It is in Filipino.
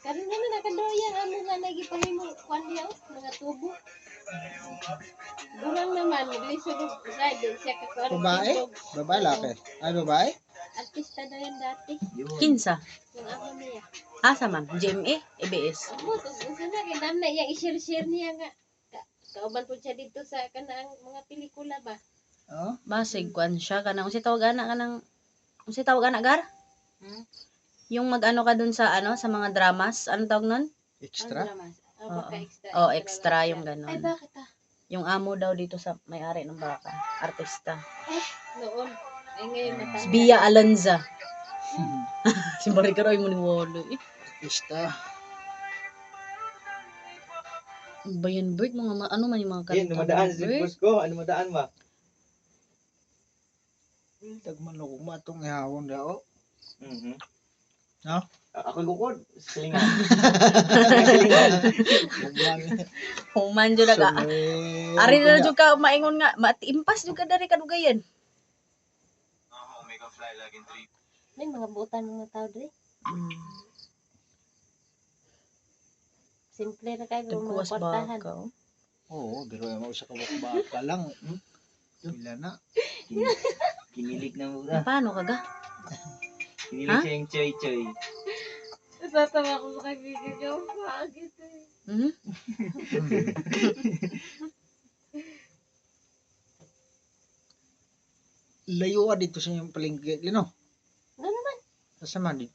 Karon na nakadoya amo nga nagipahimo kwan diya mga tubo. Durang naman lisod side siya ka karon. Babae? Babae laki. Ay babae? Artista daw yan dati. Kinsa? Yung amo niya. Asa man? GMA? EBS? Amo to unsa na kay nam na iya i-share niya nga. Kauban po siya dito sa kanang mga pelikula ba? Oh. Basig kwan siya kanang unsa tawag ana kanang unsa tawag ana gar? Yung mag-ano ka dun sa ano sa mga dramas, ano tawag nun? Extra? Oh, baka extra. Oh, extra yung Ay ganon. bakit ah? Yung amo daw dito sa may-ari ng baka, artista. Noon. Ay ngayon na Si Bia Alonza. Si Marikaroy mo ni Wolo. Artista. Bayan Bird, mga ano man yung mga Yan, kanta. dumadaan ni si Bird. boss ko. Ano madaan ba? Tagman ako matong ihawon daw. Mhm. No? Ako gukod. Silingan. Human jud ka. Ari na jud ka maingon nga, matimpas jud ka dari kadugayan. May mga butan mga tao dre. Simple na kayo mga Tagkuwas kwartahan. baka. Oo, pero yung usa ka baka lang. Pila na. Kinilig na muna. Paano kaga? Kinilig siya yung choy-choy. Natatawa ko sa kaibigan niyo. Bakit eh? Mhm. Layo dito sa yung palengke, no? Ano naman? Sa man dito.